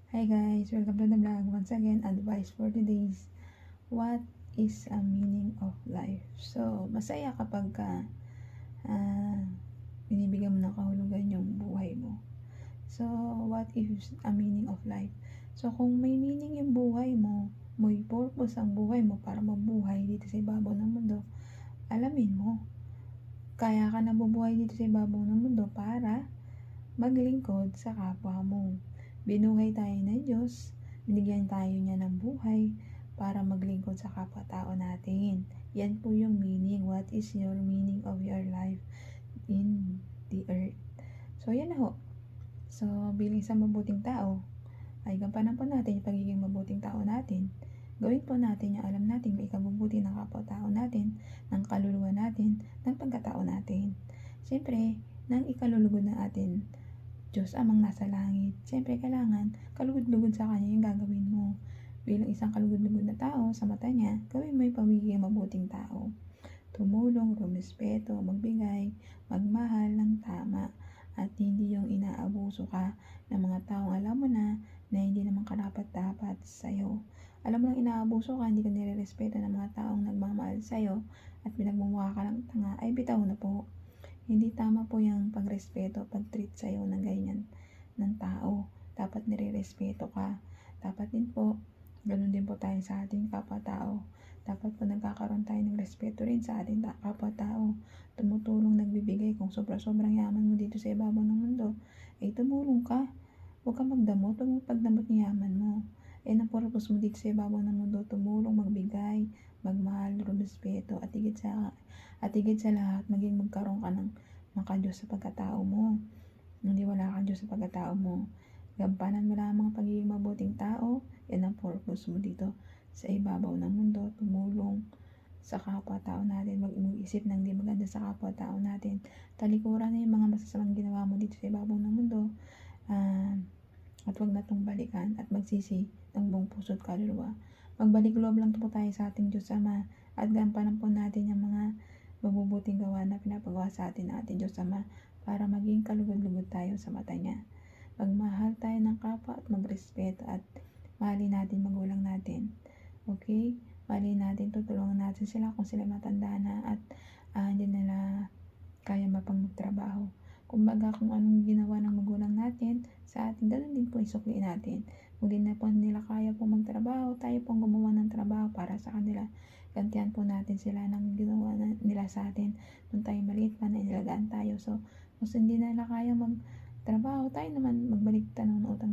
Hi guys, welcome to the vlog. Once again, advice for today's what is a meaning of life? So, masaya kapag uh, binibigyan mo ng kahulugan yung buhay mo. So, what is a meaning of life? So, kung may meaning yung buhay mo, may purpose ang buhay mo para mabuhay dito sa ibabaw ng mundo, alamin mo. Kaya ka nabubuhay dito sa ibabaw ng mundo para maglingkod sa kapwa mo. Binuhay tayo ng Diyos, binigyan tayo niya ng buhay para maglingkod sa kapwa-tao natin. Yan po yung meaning. What is your meaning of your life in the earth? So, yan na ho. So, bilang isang mabuting tao, ay gampanan po natin yung pagiging mabuting tao natin. Gawin po natin yung alam natin may ikabubuti ng kapwa-tao natin, ng kaluluwa natin, ng pagkatao natin. Siyempre, ng ikalulugod na atin Diyos amang nasa langit. Siyempre, kailangan kalugod-lugod sa Kanya yung gagawin mo. Bilang isang kalugod-lugod na tao sa mata niya, gawin mo yung pagiging mabuting tao. Tumulong, rumispeto, magbigay, magmahal ng tama, at hindi yung inaabuso ka ng mga taong alam mo na hindi naman karapat-dapat sa'yo. Alam mo lang inaabuso ka, hindi ka nire-respeto ng mga taong nagmamahal sa'yo at pinagmumukha ka lang tanga, ay bitaw na po. Hindi tama po yung pagrespeto, pag-treat sa'yo ng ganyan ng tao. Dapat nire-respeto ka. Dapat din po, ganun din po tayo sa ating kapwa-tao. Dapat po nagkakaroon tayo ng respeto rin sa ating kapwa-tao. Tumutulong, nagbibigay. Kung sobra-sobrang yaman mo dito sa ibabaw ng mundo, ay tumulong ka. Huwag kang magdamot, huwag mong pagdamot ng yaman mo. Ang purpose mo dito sa ibabaw ng mundo, tumulong, magbigay, magmahal, rumispeto, at higit sa lahat, maging magkaroon ka ng maka-Diyos sa pagkatao mo. Hindi wala kang Diyos sa pagkatao mo. Gampanan mo lamang pagiging mabuting tao. Yan ang purpose mo dito sa ibabaw ng mundo. Tumulong sa kapwa-tao natin. Wag mag-isip ng di maganda sa kapwa-tao natin. Talikuran na yung mga masasamang ginawa mo dito sa ibabaw ng mundo. At wag na itong balikan at magsisi ng buong puso at kaluluwa. Magbalik loob lang po tayo sa ating Diyos Ama at gampanan po natin yung mga mabubuting gawa na pinapagawa sa atin ng ating Diyos Ama para maging kalugod-lugod tayo sa mata niya. Magmahal tayo ng kapwa at magrespeto at mahalin natin magulang natin. Okay? Mahalin natin, tutulungan natin sila kung sila matanda na at hindi nila kaya mapang magtrabaho. Kumbaga kung anong ginawa ng magulang natin sa atin, ganun din po isukliin natin. Kung di na po nila kaya po magtrabaho, tayo pong gumawa ng trabaho para sa kanila. Gantihan po natin sila ng ginawa nila sa atin. Nung tayo maliit pa na inilagaan tayo. So, kung hindi na nila kaya magtrabaho, tayo naman magbalik tanong ng utang